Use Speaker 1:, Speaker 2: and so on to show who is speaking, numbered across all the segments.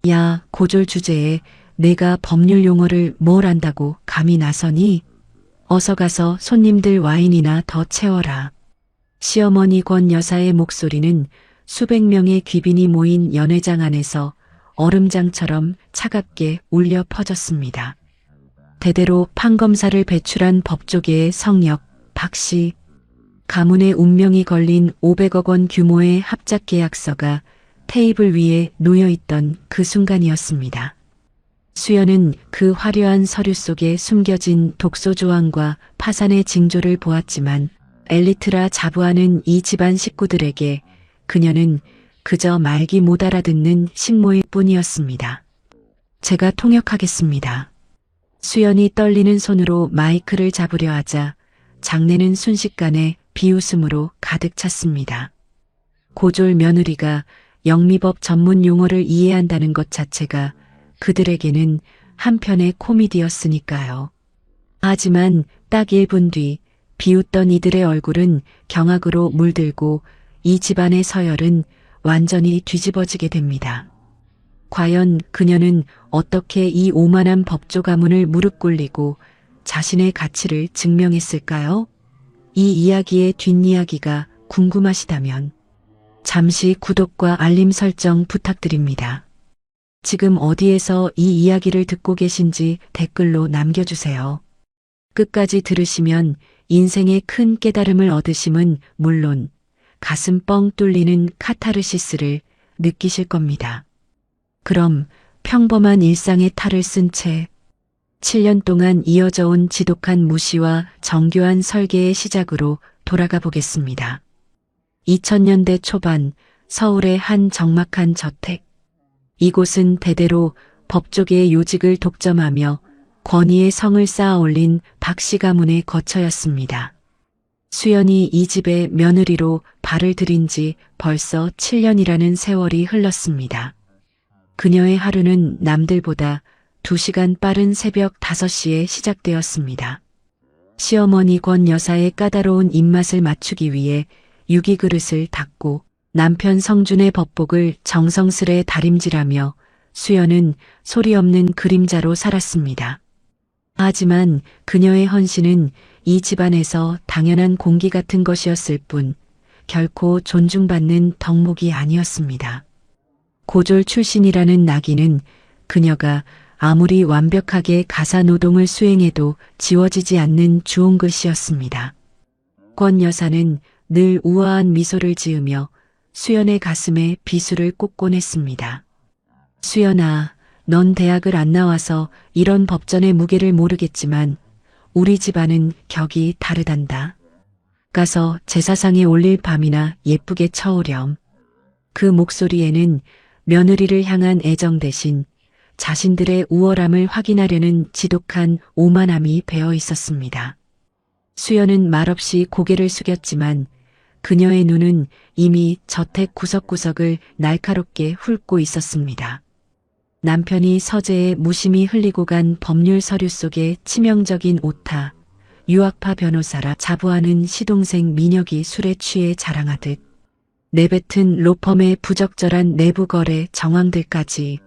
Speaker 1: 야, 고졸 주제에 내가 법률 용어를 뭘 안다고 감히 나서니? 어서 가서 손님들 와인이나 더 채워라. 시어머니 권 여사의 목소리는 수백 명의 귀빈이 모인 연회장 안에서 얼음장처럼 차갑게 울려 퍼졌습니다. 대대로 판검사를 배출한 법조계의 성역 박씨, 가문의 운명이 걸린 500억 원 규모의 합작 계약서가 테이블 위에 놓여있던 그 순간이었습니다. 수연은 그 화려한 서류 속에 숨겨진 독소 조항과 파산의 징조를 보았지만 엘리트라 자부하는 이 집안 식구들에게 그녀는 그저 말기 못 알아듣는 식모일 뿐이었습니다. 제가 통역하겠습니다. 수연이 떨리는 손으로 마이크를 잡으려 하자 장내는 순식간에 비웃음으로 가득 찼습니다. 고졸 며느리가 영미법 전문 용어를 이해한다는 것 자체가 그들에게는 한편의 코미디였으니까요. 하지만 딱 1분 뒤 비웃던 이들의 얼굴은 경악으로 물들고 이 집안의 서열은 완전히 뒤집어지게 됩니다. 과연 그녀는 어떻게 이 오만한 법조 가문을 무릎 꿇리고 자신의 가치를 증명했을까요? 이 이야기의 뒷이야기가 궁금하시다면 잠시 구독과 알림 설정 부탁드립니다. 지금 어디에서 이 이야기를 듣고 계신지 댓글로 남겨주세요. 끝까지 들으시면 인생의 큰 깨달음을 얻으심은 물론 가슴 뻥 뚫리는 카타르시스를 느끼실 겁니다. 그럼 평범한 일상의 탈을 쓴 채 7년 동안 이어져 온 지독한 무시와 정교한 설계의 시작으로 돌아가 보겠습니다. 2000년대 초반 서울의 한 적막한 저택. 이곳은 대대로 법조계의 요직을 독점하며 권위의 성을 쌓아 올린 박씨 가문의 거처였습니다. 수연이 이 집의 며느리로 발을 들인 지 벌써 7년이라는 세월이 흘렀습니다. 그녀의 하루는 남들보다 2시간 빠른 새벽 5시에 시작되었습니다. 시어머니 권 여사의 까다로운 입맛을 맞추기 위해 유기 그릇을 닦고 남편 성준의 법복을 정성스레 다림질하며 수연은 소리 없는 그림자로 살았습니다. 하지만 그녀의 헌신은 이 집안에서 당연한 공기 같은 것이었을 뿐 결코 존중받는 덕목이 아니었습니다. 고졸 출신이라는 낙인은 그녀가 아무리 완벽하게 가사 노동을 수행해도 지워지지 않는 주홍글씨였습니다. 권 여사는 늘 우아한 미소를 지으며 수연의 가슴에 비수를 꽂곤 했습니다. 수연아, 넌 대학을 안 나와서 이런 법전의 무게를 모르겠지만 우리 집안은 격이 다르단다. 가서 제사상에 올릴 밤이나 예쁘게 쳐오렴. 그 목소리에는 며느리를 향한 애정 대신 자신들의 우월함을 확인하려는 지독한 오만함이 배어 있었습니다. 수연은 말없이 고개를 숙였지만 그녀의 눈은 이미 저택 구석구석을 날카롭게 훑고 있었습니다. 남편이 서재에 무심히 흘리고 간 법률 서류 속에 치명적인 오타, 유학파 변호사라 자부하는 시동생 민혁이 술에 취해 자랑하듯 내뱉은 로펌의 부적절한 내부 거래 정황들까지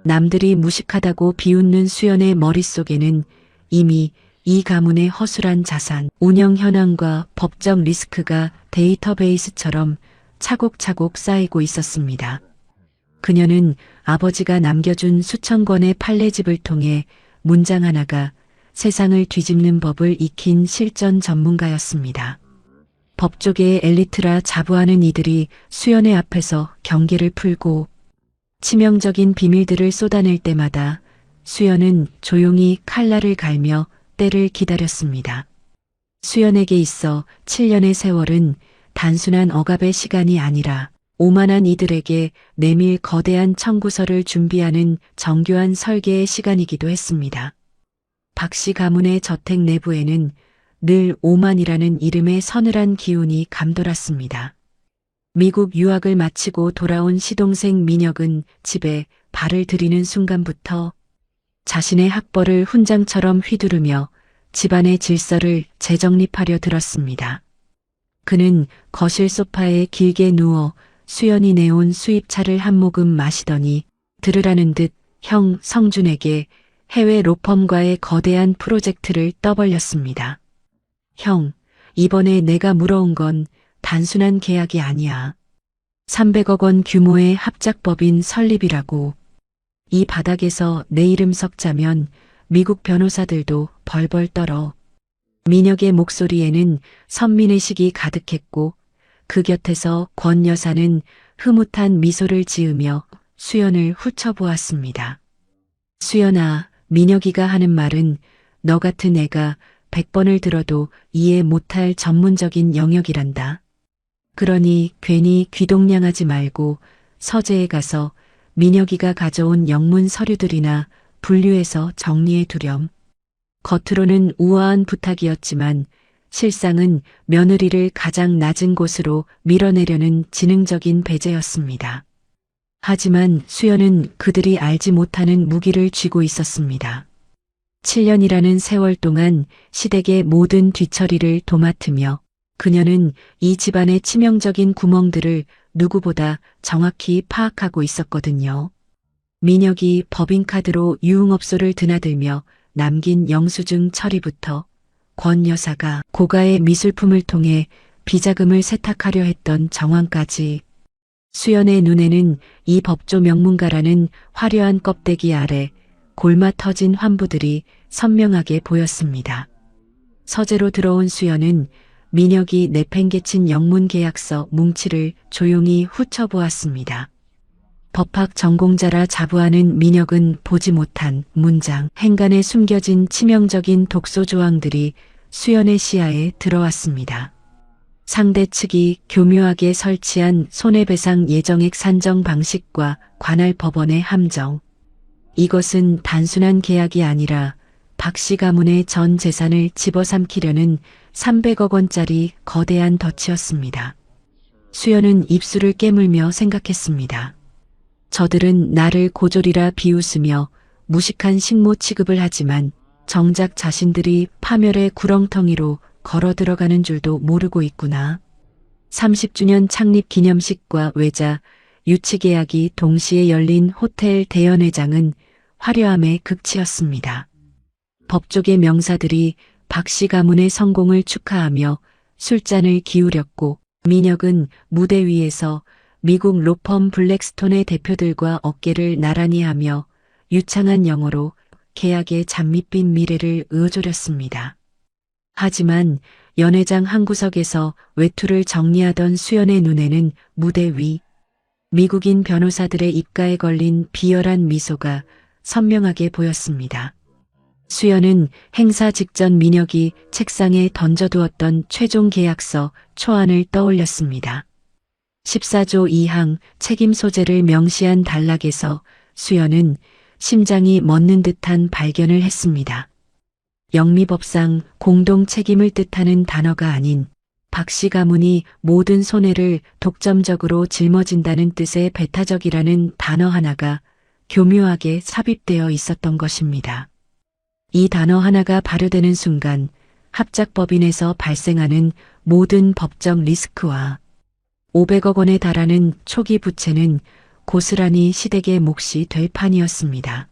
Speaker 1: 남들이 무식하다고 비웃는 수연의 머릿속에는 이미 이 가문의 허술한 자산, 운영 현황과 법적 리스크가 데이터베이스처럼 차곡차곡 쌓이고 있었습니다. 그녀는 아버지가 남겨준 수천 권의 판례집을 통해 문장 하나가 세상을 뒤집는 법을 익힌 실전 전문가였습니다. 법조계의 엘리트라 자부하는 이들이 수연의 앞에서 경계를 풀고 치명적인 비밀들을 쏟아낼 때마다 수연은 조용히 칼날을 갈며 때를 기다렸습니다. 수연에게 있어 7년의 세월은 단순한 억압의 시간이 아니라 오만한 이들에게 내밀 거대한 청구서를 준비하는 정교한 설계의 시간이기도 했습니다. 박씨 가문의 저택 내부에는 늘 오만이라는 이름의 서늘한 기운이 감돌았습니다. 미국 유학을 마치고 돌아온 시동생 민혁은 집에 발을 들이는 순간부터 자신의 학벌을 훈장처럼 휘두르며 집안의 질서를 재정립하려 들었습니다. 그는 거실 소파에 길게 누워 수연이 내온 수입차를 한 모금 마시더니 들으라는 듯 형 성준에게 해외 로펌과의 거대한 프로젝트를 떠벌렸습니다. 형, 이번에 내가 물어온 건 단순한 계약이 아니야. 300억 원 규모의 합작법인 설립이라고. 이 바닥에서 내 이름 석자면 미국 변호사들도 벌벌 떨어. 민혁의 목소리에는 선민의식이 가득했고 그 곁에서 권 여사는 흐뭇한 미소를 지으며 수연을 훑어보았습니다. 수연아, 민혁이가 하는 말은 너 같은 애가 100번을 들어도 이해 못할 전문적인 영역이란다. 그러니 괜히 귀동냥하지 말고 서재에 가서 민혁이가 가져온 영문 서류들이나 분류해서 정리해 두렴. 겉으로는 우아한 부탁이었지만 실상은 며느리를 가장 낮은 곳으로 밀어내려는 지능적인 배제였습니다. 하지만 수연은 그들이 알지 못하는 무기를 쥐고 있었습니다. 7년이라는 세월 동안 시댁의 모든 뒤처리를 도맡으며 그녀는 이 집안의 치명적인 구멍들을 누구보다 정확히 파악하고 있었거든요. 민혁이 법인카드로 유흥업소를 드나들며 남긴 영수증 처리부터 권 여사가 고가의 미술품을 통해 비자금을 세탁하려 했던 정황까지 수연의 눈에는 이 법조 명문가라는 화려한 껍데기 아래 골마 터진 환부들이 선명하게 보였습니다. 서재로 들어온 수연은 민혁이 내팽개친 영문 계약서 뭉치를 조용히 훑어보았습니다. 법학 전공자라 자부하는 민혁은 보지 못한 문장, 행간에 숨겨진 치명적인 독소 조항들이 수연의 시야에 들어왔습니다. 상대 측이 교묘하게 설치한 손해배상 예정액 산정 방식과 관할 법원의 함정. 이것은 단순한 계약이 아니라 박 씨 가문의 전 재산을 집어삼키려는 300억 원짜리 거대한 덫이었습니다. 수연은 입술을 깨물며 생각했습니다. 저들은 나를 고졸이라 비웃으며 무식한 식모 취급을 하지만 정작 자신들이 파멸의 구렁텅이로 걸어 들어가는 줄도 모르고 있구나. 30주년 창립 기념식과 외자, 유치 계약이 동시에 열린 호텔 대연회장은 화려함의 극치였습니다. 법조계 명사들이 박 씨 가문의 성공을 축하하며 술잔을 기울였고 민혁은 무대 위에서 미국 로펌 블랙스톤의 대표들과 어깨를 나란히 하며 유창한 영어로 계약의 장밋빛 미래를 의어조렸습니다. 하지만 연회장 한 구석에서 외투를 정리하던 수연의 눈에는 무대 위 미국인 변호사들의 입가에 걸린 비열한 미소가 선명하게 보였습니다. 수연은 행사 직전 민혁이 책상에 던져두었던 최종 계약서 초안을 떠올렸습니다. 14조 2항 책임 소재를 명시한 단락에서 수연은 심장이 멎는 듯한 발견을 했습니다. 영미법상 공동 책임을 뜻하는 단어가 아닌 박 씨 가문이 모든 손해를 독점적으로 짊어진다는 뜻의 배타적이라는 단어 하나가 교묘하게 삽입되어 있었던 것입니다. 이 단어 하나가 발효되는 순간 합작법인에서 발생하는 모든 법적 리스크와 500억 원에 달하는 초기 부채는 고스란히 시댁의 몫이 될 판이었습니다.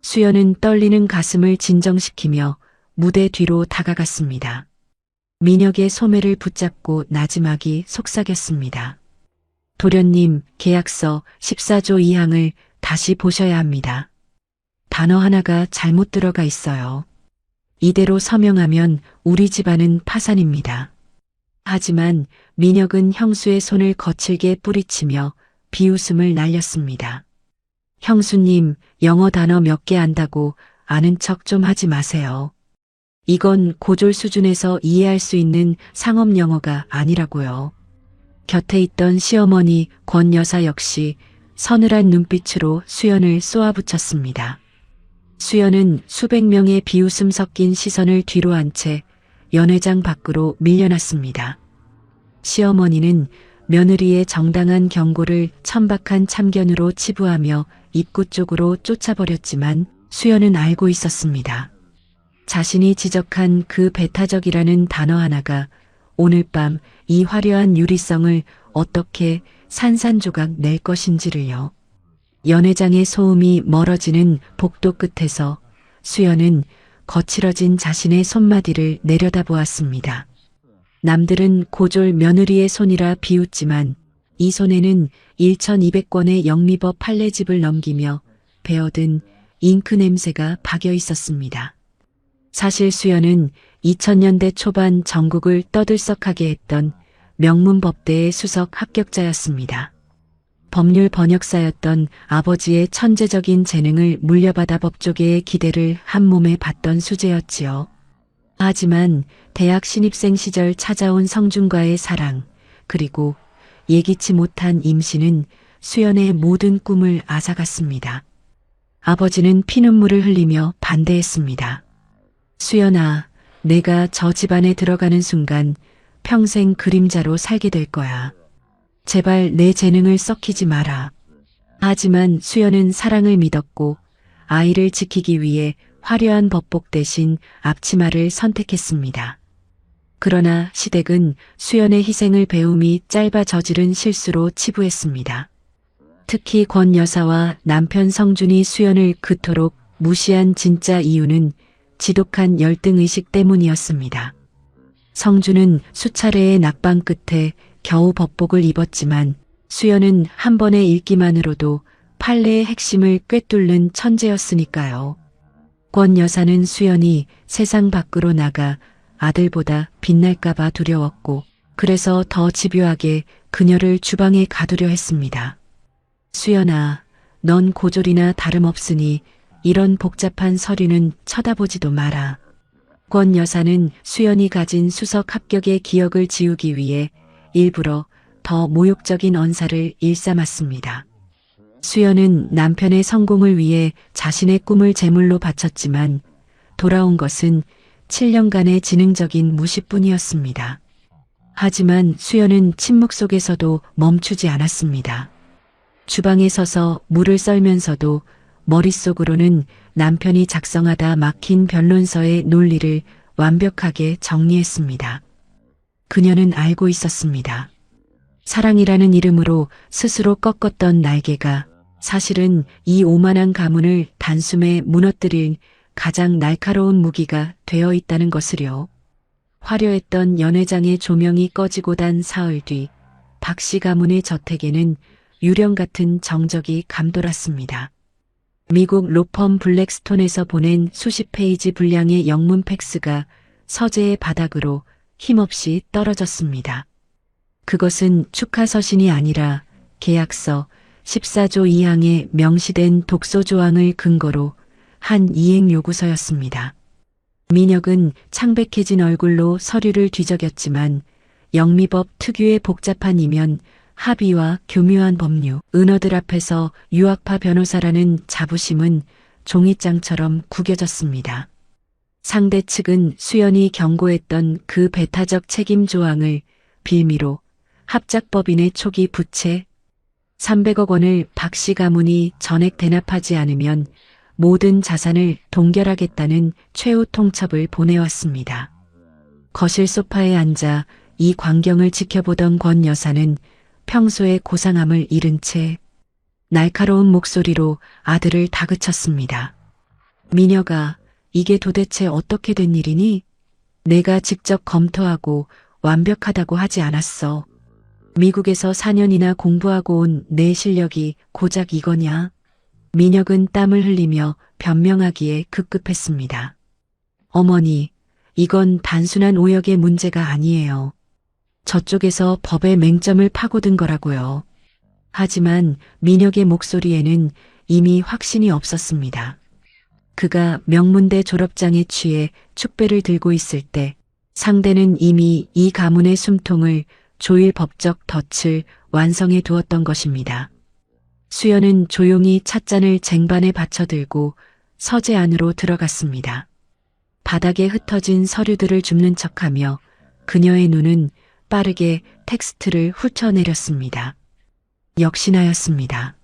Speaker 1: 수연은 떨리는 가슴을 진정시키며 무대 뒤로 다가갔습니다. 민혁의 소매를 붙잡고 나지막이 속삭였습니다. 도련님, 계약서 14조 2항을 다시 보셔야 합니다. 단어 하나가 잘못 들어가 있어요. 이대로 서명하면 우리 집안은 파산입니다. 하지만 민혁은 형수의 손을 거칠게 뿌리치며 비웃음을 날렸습니다. 형수님, 영어 단어 몇 개 안다고 아는 척 좀 하지 마세요. 이건 고졸 수준에서 이해할 수 있는 상업 영어가 아니라고요. 곁에 있던 시어머니 권 여사 역시 서늘한 눈빛으로 수연을 쏘아붙였습니다. 수연은 수백 명의 비웃음 섞인 시선을 뒤로 한 채 연회장 밖으로 밀려났습니다. 시어머니는 며느리의 정당한 경고를 천박한 참견으로 치부하며 입구 쪽으로 쫓아버렸지만 수연은 알고 있었습니다. 자신이 지적한 그 배타적이라는 단어 하나가 오늘 밤 이 화려한 유리성을 어떻게 산산조각 낼 것인지를요. 연회장의 소음이 멀어지는 복도 끝에서 수연은 거칠어진 자신의 손마디를 내려다보았습니다. 남들은 고졸 며느리의 손이라 비웃지만 이 손에는 1200권의 영미법 판례집을 넘기며 배어든 잉크 냄새가 박여 있었습니다. 사실 수연은 2000년대 초반 전국을 떠들썩하게 했던 명문법대의 수석 합격자였습니다. 법률 번역사였던 아버지의 천재적인 재능을 물려받아 법조계의 기대를 한몸에 받던 수재였지요. 하지만 대학 신입생 시절 찾아온 성준과의 사랑, 그리고 예기치 못한 임신은 수연의 모든 꿈을 앗아갔습니다. 아버지는 피눈물을 흘리며 반대했습니다. 수연아, 내가 저 집안에 들어가는 순간 평생 그림자로 살게 될 거야. 제발 내 재능을 썩히지 마라. 하지만 수연은 사랑을 믿었고 아이를 지키기 위해 화려한 법복 대신 앞치마를 선택했습니다. 그러나 시댁은 수연의 희생을 배움이 짧아 저지른 실수로 치부했습니다. 특히 권 여사와 남편 성준이 수연을 그토록 무시한 진짜 이유는 지독한 열등의식 때문이었습니다. 성준은 수차례의 낙방 끝에 겨우 법복을 입었지만 수연은 한 번의 읽기만으로도 판례의 핵심을 꿰뚫는 천재였으니까요. 권 여사는 수연이 세상 밖으로 나가 아들보다 빛날까봐 두려웠고 그래서 더 집요하게 그녀를 주방에 가두려 했습니다. 수연아, 넌 고졸이나 다름없으니 이런 복잡한 서류는 쳐다보지도 마라. 권 여사는 수연이 가진 수석 합격의 기억을 지우기 위해 일부러 더 모욕적인 언사를 일삼았습니다. 수연은 남편의 성공을 위해 자신의 꿈을 제물로 바쳤지만 돌아온 것은 7년간의 지능적인 무시뿐이었습니다. 하지만 수연은 침묵 속에서도 멈추지 않았습니다. 주방에 서서 물을 썰면서도 머릿속으로는 남편이 작성하다 막힌 변론서의 논리를 완벽하게 정리했습니다. 그녀는 알고 있었습니다. 사랑이라는 이름으로 스스로 꺾었던 날개가 사실은 이 오만한 가문을 단숨에 무너뜨릴 가장 날카로운 무기가 되어 있다는 것을요. 화려했던 연회장의 조명이 꺼지고 단 사흘 뒤 박씨 가문의 저택에는 유령 같은 정적이 감돌았습니다. 미국 로펌 블랙스톤에서 보낸 수십 페이지 분량의 영문 팩스가 서재의 바닥으로 힘없이 떨어졌습니다. 그것은 축하 서신이 아니라 계약서 14조 2항에 명시된 독소 조항을 근거로 한 이행 요구서였습니다. 민혁은 창백해진 얼굴로 서류를 뒤적였지만 영미법 특유의 복잡한 이면, 합의와 교묘한 법률, 은어들 앞에서 유학파 변호사라는 자부심은 종이장처럼 구겨졌습니다. 상대 측은 수연이 경고했던 그 배타적 책임 조항을 빌미로 합작법인의 초기 부채 300억 원을 박씨 가문이 전액 대납하지 않으면 모든 자산을 동결하겠다는 최후 통첩을 보내왔습니다. 거실 소파에 앉아 이 광경을 지켜보던 권 여사는 평소의 고상함을 잃은 채 날카로운 목소리로 아들을 다그쳤습니다. 민혁아, 이게 도대체 어떻게 된 일이니? 내가 직접 검토하고 완벽하다고 하지 않았어. 미국에서 4년이나 공부하고 온 내 실력이 고작 이거냐? 민혁은 땀을 흘리며 변명하기에 급급했습니다. 어머니, 이건 단순한 오역의 문제가 아니에요. 저쪽에서 법의 맹점을 파고든 거라고요. 하지만 민혁의 목소리에는 이미 확신이 없었습니다. 그가 명문대 졸업장에 취해 축배를 들고 있을 때 상대는 이미 이 가문의 숨통을 조일 법적 덫을 완성해 두었던 것입니다. 수연은 조용히 찻잔을 쟁반에 받쳐들고 서재 안으로 들어갔습니다. 바닥에 흩어진 서류들을 줍는 척하며 그녀의 눈은 빠르게 텍스트를 훑어내렸습니다. 역시나였습니다.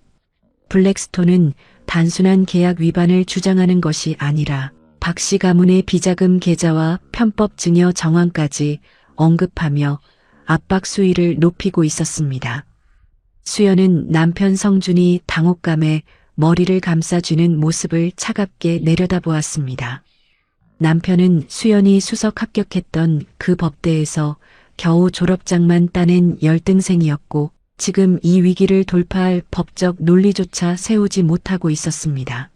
Speaker 1: 블랙스톤은 단순한 계약 위반을 주장하는 것이 아니라 박씨 가문의 비자금 계좌와 편법 증여 정황까지 언급하며 압박 수위를 높이고 있었습니다. 수연은 남편 성준이 당혹감에 머리를 감싸쥐는 모습을 차갑게 내려다보았습니다. 남편은 수연이 수석 합격했던 그 법대에서 겨우 졸업장만 따낸 열등생이었고 지금 이 위기를 돌파할 법적 논리조차 세우지 못하고 있었습니다.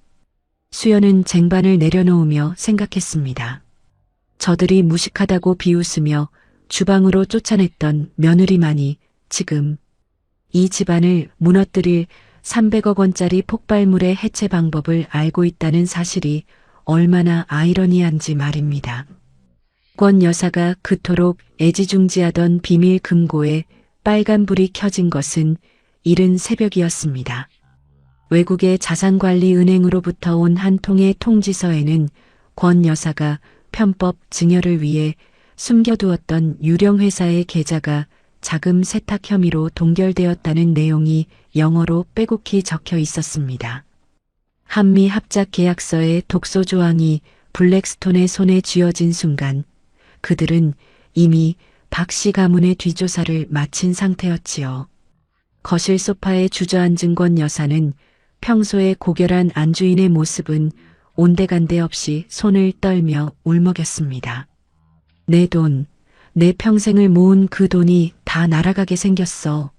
Speaker 1: 수연은 쟁반을 내려놓으며 생각했습니다. 저들이 무식하다고 비웃으며 주방으로 쫓아냈던 며느리만이 지금 이 집안을 무너뜨릴 300억 원짜리 폭발물의 해체 방법을 알고 있다는 사실이 얼마나 아이러니한지 말입니다. 권 여사가 그토록 애지중지하던 비밀 금고에 빨간불이 켜진 것은 이른 새벽이었습니다. 외국의 자산관리은행으로부터 온 한 통의 통지서에는 권 여사가 편법 증여를 위해 숨겨두었던 유령회사의 계좌가 자금 세탁 혐의로 동결되었다는 내용이 영어로 빼곡히 적혀 있었습니다. 한미 합작 계약서의 독소 조항이 블랙스톤의 손에 쥐어진 순간 그들은 이미 박 씨 가문의 뒷조사를 마친 상태였지요. 거실 소파에 주저앉은 권 여사는 평소에 고결한 안주인의 모습은 온데간데 없이 손을 떨며 울먹였습니다. 내 돈, 내 평생을 모은 그 돈이 다 날아가게 생겼어.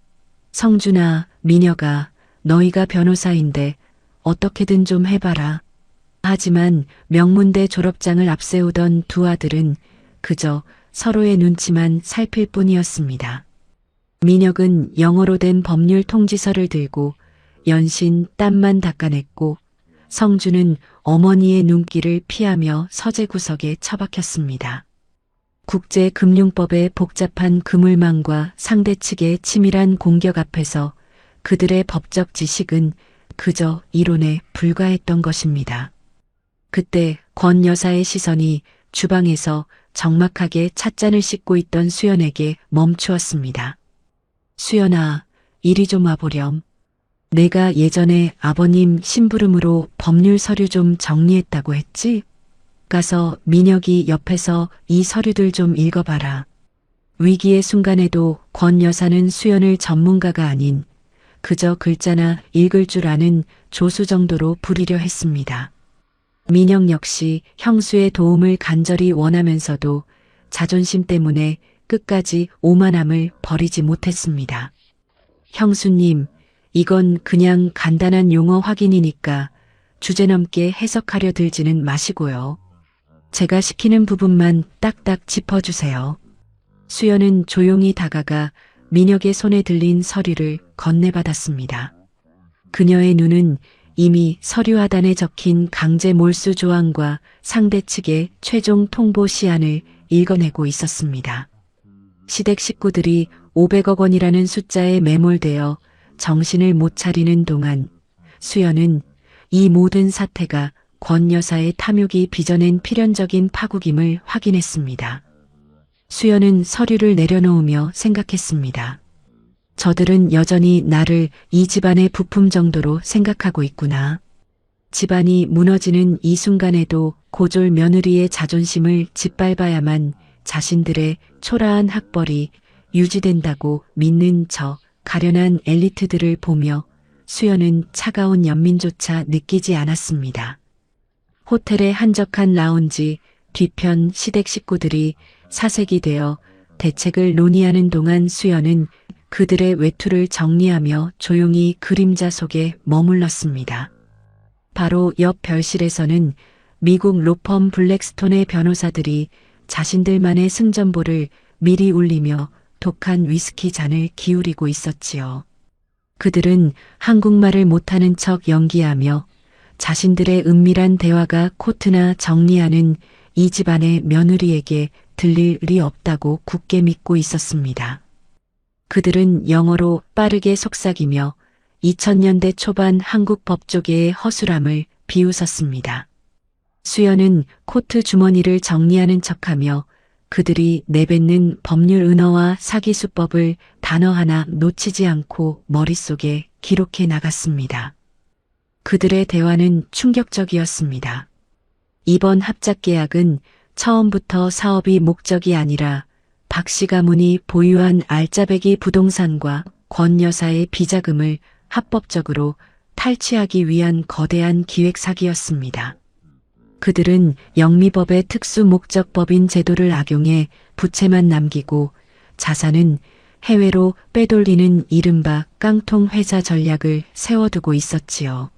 Speaker 1: 성준아, 미녀가, 너희가 변호사인데 어떻게든 좀 해봐라. 하지만 명문대 졸업장을 앞세우던 두 아들은 그저 서로의 눈치만 살필 뿐이었습니다. 민혁은 영어로 된 법률 통지서를 들고 연신 땀만 닦아냈고 성준은 어머니의 눈길을 피하며 서재 구석에 처박혔습니다. 국제금융법의 복잡한 그물망과 상대 측의 치밀한 공격 앞에서 그들의 법적 지식은 그저 이론에 불과했던 것입니다. 그때 권 여사의 시선이 주방에서 적막하게 찻잔을 씻고 있던 수연에게 멈추었습니다. 수연아, 이리 좀 와보렴. 내가 예전에 아버님 심부름으로 법률 서류 좀 정리했다고 했지? 가서 민혁이 옆에서 이 서류들 좀 읽어봐라. 위기의 순간에도 권 여사는 수연을 전문가가 아닌 그저 글자나 읽을 줄 아는 조수 정도로 부리려 했습니다. 민혁 역시 형수의 도움을 간절히 원하면서도 자존심 때문에 끝까지 오만함을 버리지 못했습니다. 형수님, 이건 그냥 간단한 용어 확인이니까 주제넘게 해석하려 들지는 마시고요. 제가 시키는 부분만 딱딱 짚어주세요. 수연은 조용히 다가가 민혁의 손에 들린 서류를 건네받았습니다. 그녀의 눈은 이미 서류 하단에 적힌 강제 몰수 조항과 상대 측의 최종 통보 시한을 읽어내고 있었습니다. 시댁 식구들이 500억 원이라는 숫자에 매몰되어 정신을 못 차리는 동안 수연은 이 모든 사태가 권 여사의 탐욕이 빚어낸 필연적인 파국임을 확인했습니다. 수연은 서류를 내려놓으며 생각했습니다. 저들은 여전히 나를 이 집안의 부품 정도로 생각하고 있구나. 집안이 무너지는 이 순간에도 고졸 며느리의 자존심을 짓밟아야만 자신들의 초라한 학벌이 유지된다고 믿는 저 가련한 엘리트들을 보며 수연은 차가운 연민조차 느끼지 않았습니다. 호텔의 한적한 라운지 뒤편 시댁 식구들이 사색이 되어 대책을 논의하는 동안 수연은 그들의 외투를 정리하며 조용히 그림자 속에 머물렀습니다. 바로 옆 별실에서는 미국 로펌 블랙스톤의 변호사들이 자신들만의 승전보를 미리 울리며 독한 위스키 잔을 기울이고 있었지요. 그들은 한국말을 못하는 척 연기하며 자신들의 은밀한 대화가 코트나 정리하는 이 집안의 며느리에게 들릴 리 없다고 굳게 믿고 있었습니다. 그들은 영어로 빠르게 속삭이며 2000년대 초반 한국 법조계의 허술함을 비웃었습니다. 수연은 코트 주머니를 정리하는 척하며 그들이 내뱉는 법률 은어와 사기수법을 단어 하나 놓치지 않고 머릿속에 기록해 나갔습니다. 그들의 대화는 충격적이었습니다. 이번 합작 계약은 처음부터 사업이 목적이 아니라 박 씨 가문이 보유한 알짜배기 부동산과 권 여사의 비자금을 합법적으로 탈취하기 위한 거대한 기획 사기였습니다. 그들은 영미법의 특수 목적법인 제도를 악용해 부채만 남기고 자산은 해외로 빼돌리는 이른바 깡통 회사 전략을 세워두고 있었지요.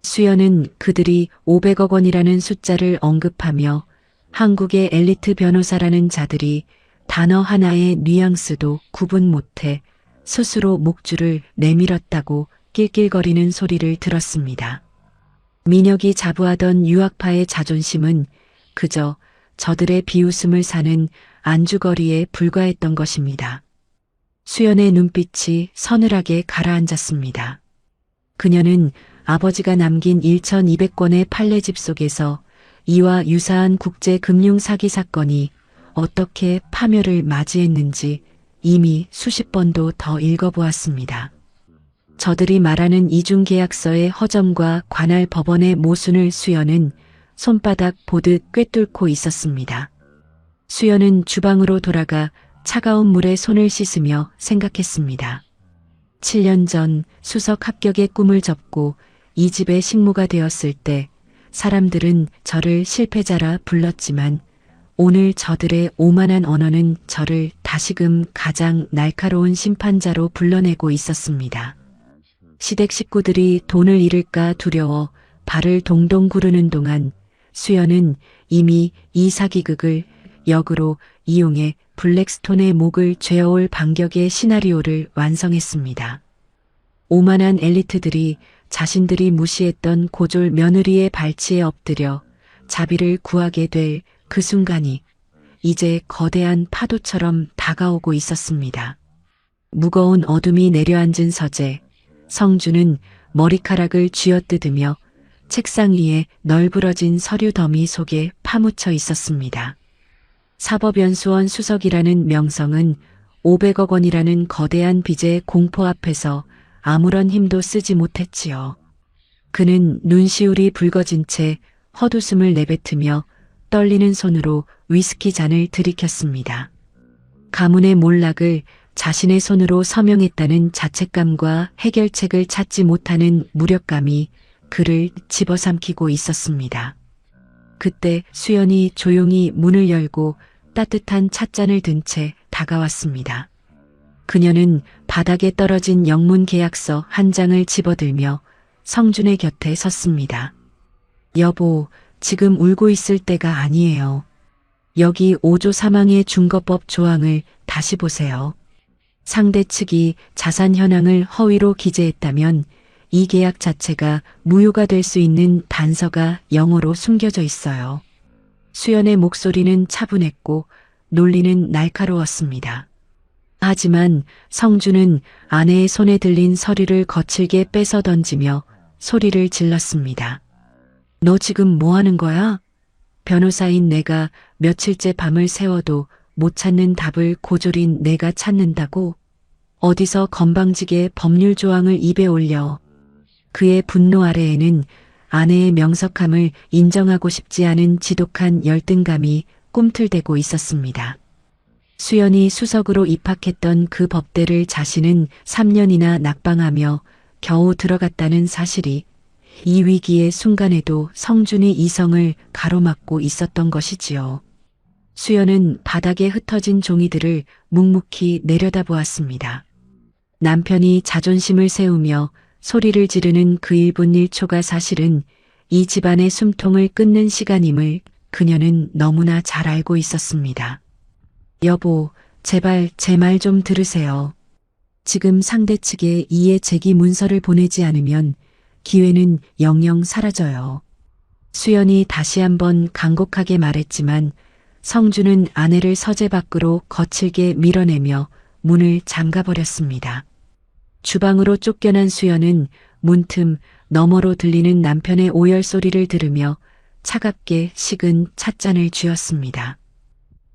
Speaker 1: 수연은 그들이 500억 원이라는 숫자를 언급하며 한국의 엘리트 변호사라는 자들이 단어 하나의 뉘앙스도 구분 못해 스스로 목줄을 내밀었다고 낄낄거리는 소리를 들었습니다. 민혁이 자부하던 유학파의 자존심은 그저 저들의 비웃음을 사는 안주거리에 불과했던 것입니다. 수연의 눈빛이 서늘하게 가라앉았습니다. 그녀는 아버지가 남긴 1200권의 판례집 속에서 이와 유사한 국제금융 사기 사건이 어떻게 파멸을 맞이했는지 이미 수십 번도 더 읽어보았습니다. 저들이 말하는 이중계약서의 허점과 관할 법원의 모순을 수연은 손바닥 보듯 꿰뚫고 있었습니다. 수연은 주방으로 돌아가 차가운 물에 손을 씻으며 생각했습니다. 7년 전 수석 합격의 꿈을 접고 이 집의 식모가 되었을 때 사람들은 저를 실패자라 불렀지만 오늘 저들의 오만한 언어는 저를 다시금 가장 날카로운 심판자로 불러내고 있었습니다. 시댁 식구들이 돈을 잃을까 두려워 발을 동동 구르는 동안 수연은 이미 이 사기극을 역으로 이용해 블랙스톤의 목을 죄어올 반격의 시나리오를 완성했습니다. 오만한 엘리트들이 자신들이 무시했던 고졸 며느리의 발치에 엎드려 자비를 구하게 될 그 순간이 이제 거대한 파도처럼 다가오고 있었습니다. 무거운 어둠이 내려앉은 서재, 성주는 머리카락을 쥐어뜯으며 책상 위에 널브러진 서류 더미 속에 파묻혀 있었습니다. 사법연수원 수석이라는 명성은 500억 원이라는 거대한 빚의 공포 앞에서 아무런 힘도 쓰지 못했지요. 그는 눈시울이 붉어진 채 헛웃음을 내뱉으며 떨리는 손으로 위스키 잔을 들이켰습니다. 가문의 몰락을 자신의 손으로 서명했다는 자책감과 해결책을 찾지 못하는 무력감이 그를 집어삼키고 있었습니다. 그때 수연이 조용히 문을 열고 따뜻한 찻잔을 든 채 다가왔습니다. 그녀는 바닥에 떨어진 영문 계약서 한 장을 집어들며 성준의 곁에 섰습니다. 여보, 지금 울고 있을 때가 아니에요. 여기 5조 사망의 중거법 조항을 다시 보세요. 상대 측이 자산 현황을 허위로 기재했다면 이 계약 자체가 무효가 될 수 있는 단서가 영어로 숨겨져 있어요. 수연의 목소리는 차분했고 논리는 날카로웠습니다. 하지만 성주는 아내의 손에 들린 서류를 거칠게 뺏어 던지며 소리를 질렀습니다. 너 지금 뭐 하는 거야? 변호사인 내가 며칠째 밤을 새워도 못 찾는 답을 고졸인 내가 찾는다고? 어디서 건방지게 법률 조항을 입에 올려. 그의 분노 아래에는 아내의 명석함을 인정하고 싶지 않은 지독한 열등감이 꿈틀대고 있었습니다. 수연이 수석으로 입학했던 그 법대를 자신은 3년이나 낙방하며 겨우 들어갔다는 사실이 이 위기의 순간에도 성준이 이성을 가로막고 있었던 것이지요. 수연은 바닥에 흩어진 종이들을 묵묵히 내려다보았습니다. 남편이 자존심을 세우며 소리를 지르는 그 1분 1초가 사실은 이 집안의 숨통을 끊는 시간임을 그녀는 너무나 잘 알고 있었습니다. 여보, 제발 제 말 좀 들으세요. 지금 상대 측에 이해 제기 문서를 보내지 않으면 기회는 영영 사라져요. 수연이 다시 한번 간곡하게 말했지만 성주는 아내를 서재 밖으로 거칠게 밀어내며 문을 잠가버렸습니다. 주방으로 쫓겨난 수연은 문틈 너머로 들리는 남편의 오열 소리를 들으며 차갑게 식은 찻잔을 쥐었습니다.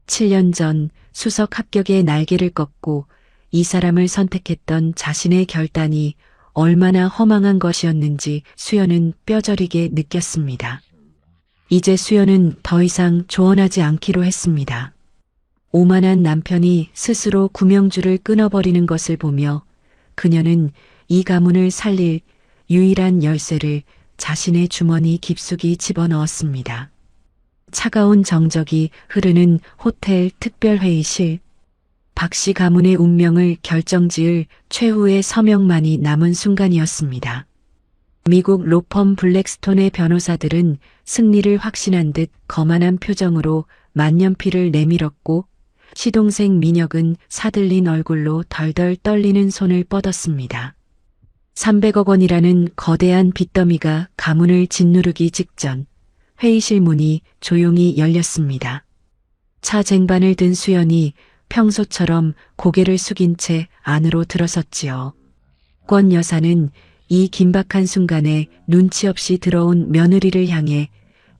Speaker 1: 7년 전 수석 합격의 날개를 꺾고 이 사람을 선택했던 자신의 결단이 얼마나 허망한 것이었는지 수연은 뼈저리게 느꼈습니다. 이제 수연은 더 이상 조언하지 않기로 했습니다. 오만한 남편이 스스로 구명줄을 끊어버리는 것을 보며 그녀는 이 가문을 살릴 유일한 열쇠를 자신의 주머니 깊숙이 집어넣었습니다. 차가운 정적이 흐르는 호텔 특별회의실. 박씨 가문의 운명을 결정지을 최후의 서명만이 남은 순간이었습니다. 미국 로펌 블랙스톤의 변호사들은 승리를 확신한 듯 거만한 표정으로 만년필을 내밀었고 시동생 민혁은 사들린 얼굴로 덜덜 떨리는 손을 뻗었습니다. 300억 원이라는 거대한 빚더미가 가문을 짓누르기 직전 회의실 문이 조용히 열렸습니다. 차 쟁반을 든 수연이 평소처럼 고개를 숙인 채 안으로 들어섰지요. 권 여사는 이 긴박한 순간에 눈치 없이 들어온 며느리를 향해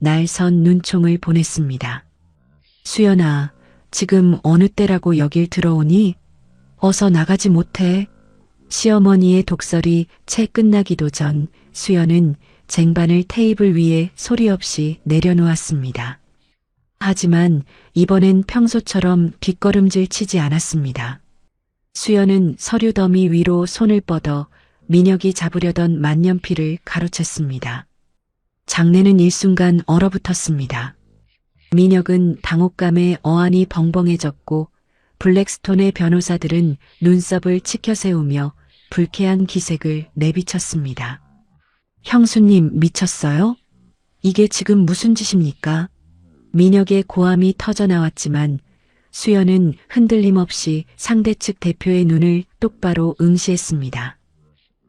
Speaker 1: 날선 눈총을 보냈습니다. 수연아, 지금 어느 때라고 여길 들어오니? 어서 나가지 못해. 시어머니의 독설이 채 끝나기도 전 수연은 쟁반을 테이블 위에 소리 없이 내려놓았습니다. 하지만 이번엔 평소처럼 뒷걸음질 치지 않았습니다. 수연은 서류 더미 위로 손을 뻗어 민혁이 잡으려던 만년필을 가로챘습니다. 장내는 일순간 얼어붙었습니다. 민혁은 당혹감에 어안이 벙벙해졌고 블랙스톤의 변호사들은 눈썹을 치켜세우며 불쾌한 기색을 내비쳤습니다. 형수님 미쳤어요? 이게 지금 무슨 짓입니까? 민혁의 고함이 터져나왔지만 수연은 흔들림 없이 상대 측 대표의 눈을 똑바로 응시했습니다.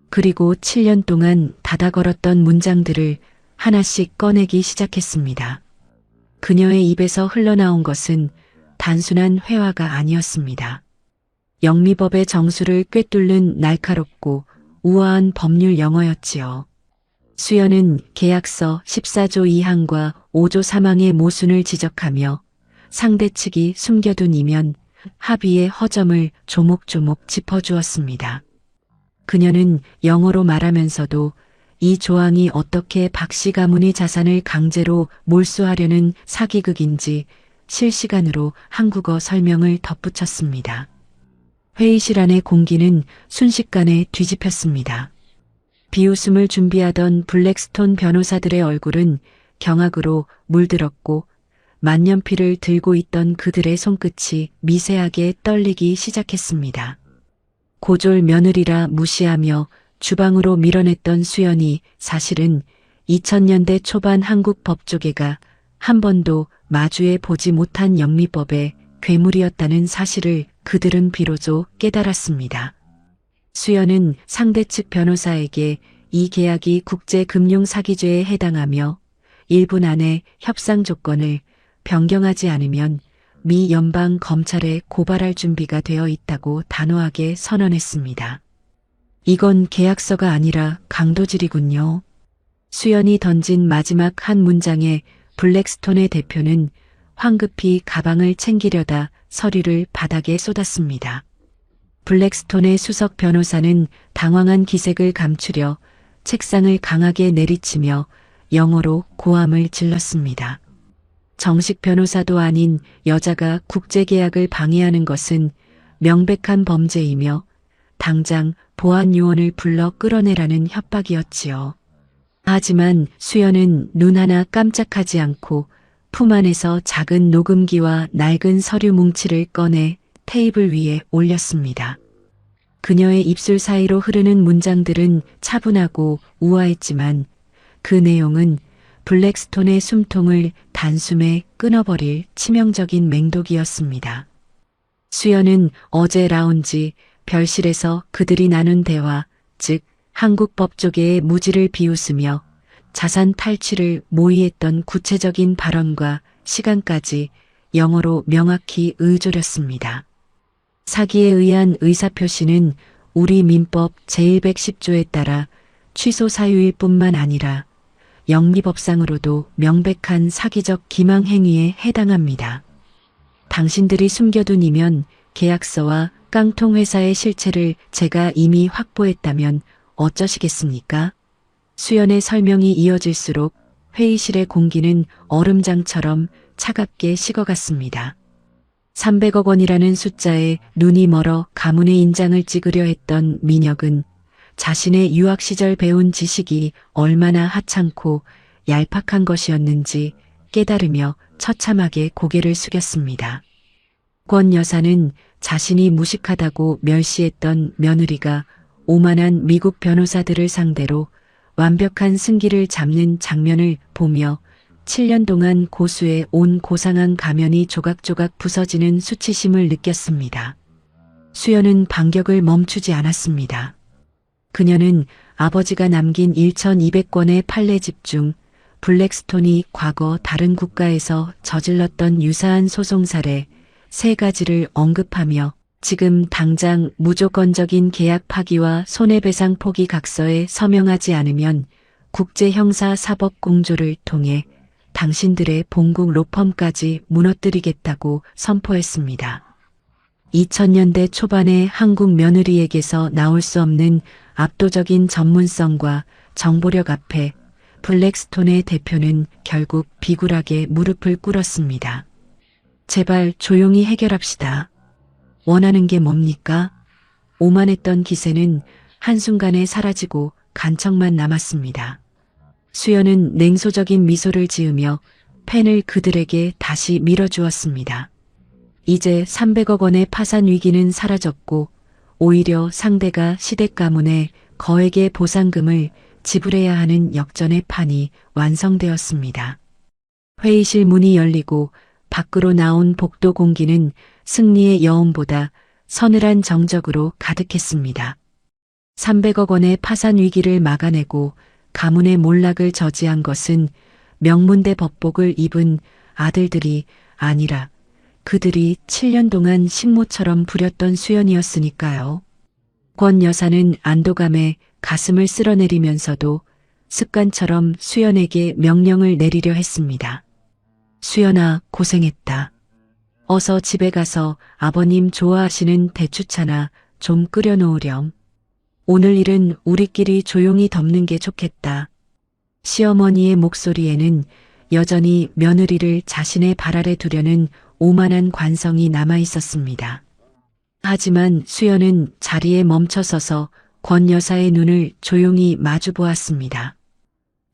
Speaker 1: 그리고 7년 동안 닫아 걸었던 문장들을 하나씩 꺼내기 시작했습니다. 그녀의 입에서 흘러나온 것은 단순한 회화가 아니었습니다. 영미법의 정수를 꿰뚫는 날카롭고 우아한 법률 영어였지요. 수연은 계약서 14조 2항과 5조 3항의 모순을 지적하며 상대 측이 숨겨둔 이면 합의의 허점을 조목조목 짚어주었습니다. 그녀는 영어로 말하면서도 이 조항이 어떻게 박씨 가문의 자산을 강제로 몰수하려는 사기극인지 실시간으로 한국어 설명을 덧붙였습니다. 회의실 안의 공기는 순식간에 뒤집혔습니다. 비웃음을 준비하던 블랙스톤 변호사들의 얼굴은 경악으로 물들었고 만년필을 들고 있던 그들의 손끝이 미세하게 떨리기 시작했습니다. 고졸 며느리라 무시하며 주방으로 밀어냈던 수연이 사실은 2000년대 초반 한국 법조계가 한 번도 마주해 보지 못한 영미법의 괴물이었다는 사실을 그들은 비로소 깨달았습니다. 수연은 상대 측 변호사에게 이 계약이 국제금융사기죄에 해당하며 1분 안에 협상 조건을 변경하지 않으면 미 연방 검찰에 고발할 준비가 되어 있다고 단호하게 선언했습니다. 이건 계약서가 아니라 강도질이군요. 수연이 던진 마지막 한 문장에 블랙스톤의 대표는 황급히 가방을 챙기려다 서류를 바닥에 쏟았습니다. 블랙스톤의 수석 변호사는 당황한 기색을 감추려 책상을 강하게 내리치며 영어로 고함을 질렀습니다. 정식 변호사도 아닌 여자가 국제계약을 방해하는 것은 명백한 범죄이며 당장 보안요원을 불러 끌어내라는 협박이었지요. 하지만 수연은 눈 하나 깜짝하지 않고 품 안에서 작은 녹음기와 낡은 서류 뭉치를 꺼내 테이블 위에 올렸습니다. 그녀의 입술 사이로 흐르는 문장들은 차분하고 우아했지만 그 내용은 블랙스톤의 숨통을 단숨에 끊어버릴 치명적인 맹독이었습니다. 수연은 어제 라운지 별실에서 그들이 나눈 대화, 즉 한국 법조계의 무지를 비웃으며 자산 탈취를 모의했던 구체적인 발언과 시간까지 영어로 명확히 의조렸습니다. 사기에 의한 의사표시는 우리 민법 제110조에 따라 취소 사유일 뿐만 아니라 영미법상으로도 명백한 사기적 기망 행위에 해당합니다. 당신들이 숨겨둔 이면 계약서와 깡통회사의 실체를 제가 이미 확보했다면 어쩌시겠습니까? 수연의 설명이 이어질수록 회의실의 공기는 얼음장처럼 차갑게 식어갔습니다. 300억 원이라는 숫자에 눈이 멀어 가문의 인장을 찍으려 했던 민혁은 자신의 유학 시절 배운 지식이 얼마나 하찮고 얄팍한 것이었는지 깨달으며 처참하게 고개를 숙였습니다. 권 여사는 자신이 무식하다고 멸시했던 며느리가 오만한 미국 변호사들을 상대로 완벽한 승기를 잡는 장면을 보며 7년 동안 고수해 온 고상한 가면이 조각조각 부서지는 수치심을 느꼈습니다. 수연은 반격을 멈추지 않았습니다. 그녀는 아버지가 남긴 1200권의 판례집 중 블랙스톤이 과거 다른 국가에서 저질렀던 유사한 소송 사례 3가지를 언급하며 지금 당장 무조건적인 계약 파기와 손해배상 포기 각서에 서명하지 않으면 국제형사사법공조를 통해 당신들의 본국 로펌까지 무너뜨리겠다고 선포했습니다. 2000년대 초반의 한국 며느리에게서 나올 수 없는 압도적인 전문성과 정보력 앞에 블랙스톤의 대표는 결국 비굴하게 무릎을 꿇었습니다. 제발 조용히 해결합시다. 원하는 게 뭡니까? 오만했던 기세는 한순간에 사라지고 간청만 남았습니다. 수연은 냉소적인 미소를 지으며 펜을 그들에게 다시 밀어주었습니다. 이제 300억 원의 파산 위기는 사라졌고 오히려 상대가 시댁 가문에 거액의 보상금을 지불해야 하는 역전의 판이 완성되었습니다. 회의실 문이 열리고 밖으로 나온 복도 공기는 승리의 여운보다 서늘한 정적으로 가득했습니다. 300억 원의 파산 위기를 막아내고 가문의 몰락을 저지한 것은 명문대 법복을 입은 아들들이 아니라 그들이 7년 동안 식모처럼 부렸던 수연이었으니까요. 권 여사는 안도감에 가슴을 쓸어내리면서도 습관처럼 수연에게 명령을 내리려 했습니다. 수연아, 고생했다. 어서 집에 가서 아버님 좋아하시는 대추차나 좀 끓여놓으렴. 오늘 일은 우리끼리 조용히 덮는 게 좋겠다. 시어머니의 목소리에는 여전히 며느리를 자신의 발 아래 두려는 오만한 관성이 남아 있었습니다. 하지만 수연은 자리에 멈춰서서 권 여사의 눈을 조용히 마주 보았습니다.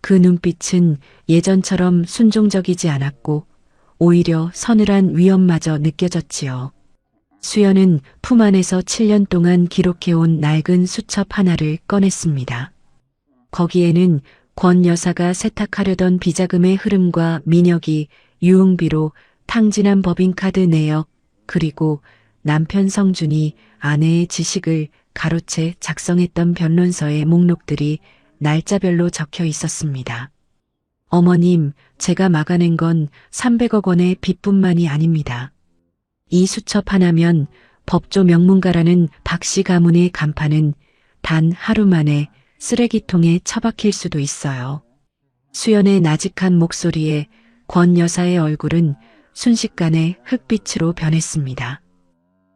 Speaker 1: 그 눈빛은 예전처럼 순종적이지 않았고 오히려 서늘한 위험마저 느껴졌지요. 수연은 품 안에서 7년 동안 기록해온 낡은 수첩 하나를 꺼냈습니다. 거기에는 권 여사가 세탁하려던 비자금의 흐름과 민혁이 유흥비로 탕진한 법인카드 내역 그리고 남편 성준이 아내의 지식을 가로채 작성했던 변론서의 목록들이 날짜별로 적혀 있었습니다. 어머님, 제가 막아낸 건 300억 원의 빚뿐만이 아닙니다. 이 수첩 하나면 법조 명문가라는 박씨 가문의 간판은 단 하루 만에 쓰레기통에 처박힐 수도 있어요. 수연의 나직한 목소리에 권 여사의 얼굴은 순식간에 흑빛으로 변했습니다.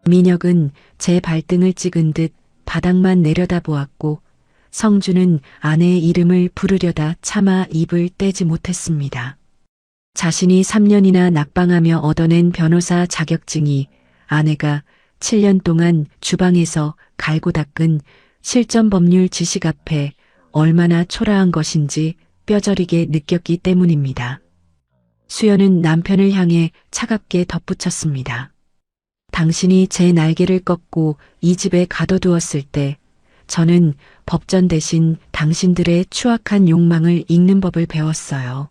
Speaker 1: 민혁은 제 발등을 찍은 듯 바닥만 내려다보았고 성주는 아내의 이름을 부르려다 차마 입을 떼지 못했습니다. 자신이 3년이나 낙방하며 얻어낸 변호사 자격증이 아내가 7년 동안 주방에서 갈고 닦은 실전 법률 지식 앞에 얼마나 초라한 것인지 뼈저리게 느꼈기 때문입니다. 수연은 남편을 향해 차갑게 덧붙였습니다. 당신이 제 날개를 꺾고 이 집에 가둬두었을 때 저는 법전 대신 당신들의 추악한 욕망을 읽는 법을 배웠어요.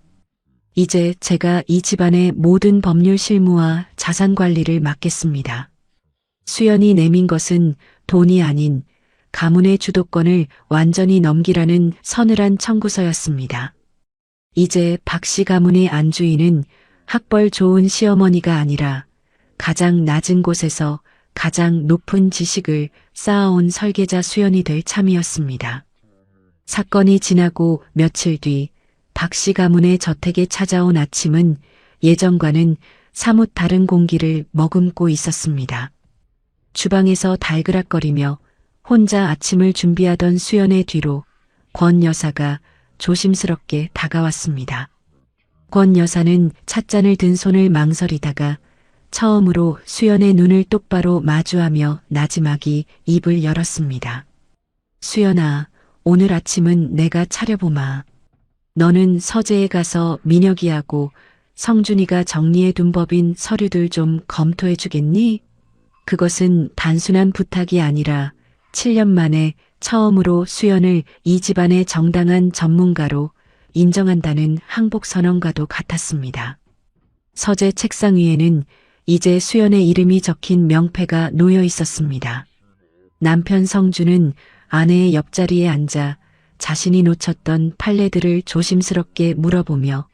Speaker 1: 이제 제가 이 집안의 모든 법률 실무와 자산 관리를 맡겠습니다. 수연이 내민 것은 돈이 아닌 가문의 주도권을 완전히 넘기라는 서늘한 청구서였습니다. 이제 박씨 가문의 안주인은 학벌 좋은 시어머니가 아니라 가장 낮은 곳에서 가장 높은 지식을 쌓아온 설계자 수연이 될 참이었습니다. 사건이 지나고 며칠 뒤 박씨 가문의 저택에 찾아온 아침은 예전과는 사뭇 다른 공기를 머금고 있었습니다. 주방에서 달그락거리며 혼자 아침을 준비하던 수연의 뒤로 권 여사가 조심스럽게 다가왔습니다. 권 여사는 찻잔을 든 손을 망설이다가 처음으로 수연의 눈을 똑바로 마주하며 나지막이 입을 열었습니다. 수연아, 오늘 아침은 내가 차려보마. 너는 서재에 가서 민혁이하고 성준이가 정리해둔 법인 서류들 좀 검토해 주겠니? 그것은 단순한 부탁이 아니라 7년 만에 처음으로 수연을 이 집안의 정당한 전문가로 인정한다는 항복선언과도 같았습니다. 서재 책상 위에는 이제 수연의 이름이 적힌 명패가 놓여 있었습니다. 남편 성준은 아내의 옆자리에 앉아 자신이 놓쳤던 판례들을 조심스럽게 물어보며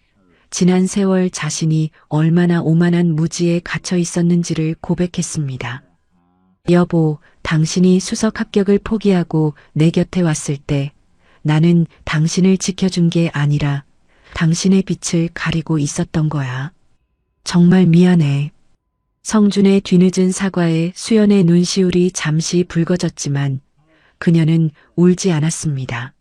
Speaker 1: 지난 세월 자신이 얼마나 오만한 무지에 갇혀 있었는지를 고백했습니다. 여보, 당신이 수석 합격을 포기하고 내 곁에 왔을 때 나는 당신을 지켜준 게 아니라 당신의 빛을 가리고 있었던 거야. 정말 미안해. 성준의 뒤늦은 사과에 수연의 눈시울이 잠시 붉어졌지만 그녀는 울지 않았습니다.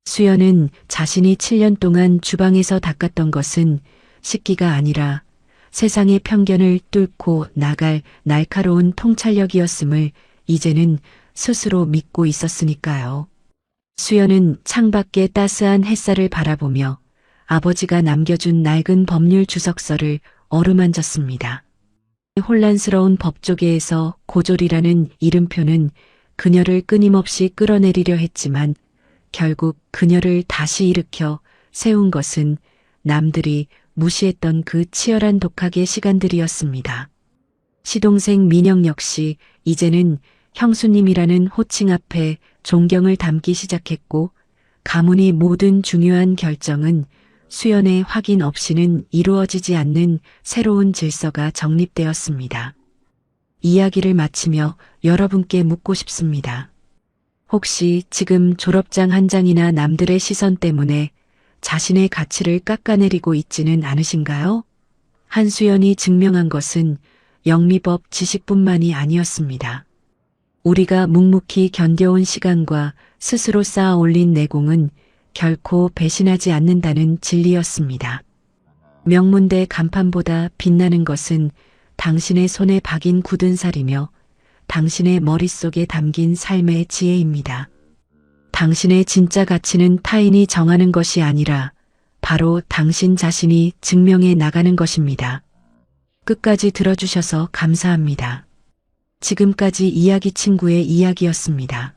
Speaker 1: 수연은 자신이 7년 동안 주방에서 닦았던 것은 식기가 아니라 세상의 편견을 뚫고 나갈 날카로운 통찰력이었음을 이제는 스스로 믿고 있었으니까요. 수연은 창밖의 따스한 햇살을 바라보며 아버지가 남겨준 낡은 법률 주석서를 어루만졌습니다. 혼란스러운 법조계에서 고졸이라는 이름표는 그녀를 끊임없이 끌어내리려 했지만 결국 그녀를 다시 일으켜 세운 것은 남들이 무시했던 그 치열한 독학의 시간들이었습니다. 시동생 민영 역시 이제는 형수님이라는 호칭 앞에 존경을 담기 시작했고 가문의 모든 중요한 결정은 수연의 확인 없이는 이루어지지 않는 새로운 질서가 정립되었습니다. 이야기를 마치며 여러분께 묻고 싶습니다. 혹시 지금 졸업장 한 장이나 남들의 시선 때문에 자신의 가치를 깎아내리고 있지는 않으신가요? 한수연이 증명한 것은 영미법 지식뿐만이 아니었습니다. 우리가 묵묵히 견뎌온 시간과 스스로 쌓아 올린 내공은 결코 배신하지 않는다는 진리였습니다. 명문대 간판보다 빛나는 것은 당신의 손에 박인 굳은 살이며 당신의 머릿속에 담긴 삶의 지혜입니다. 당신의 진짜 가치는 타인이 정하는 것이 아니라 바로 당신 자신이 증명해 나가는 것입니다. 끝까지 들어주셔서 감사합니다. 지금까지 이야기 친구의 이야기였습니다.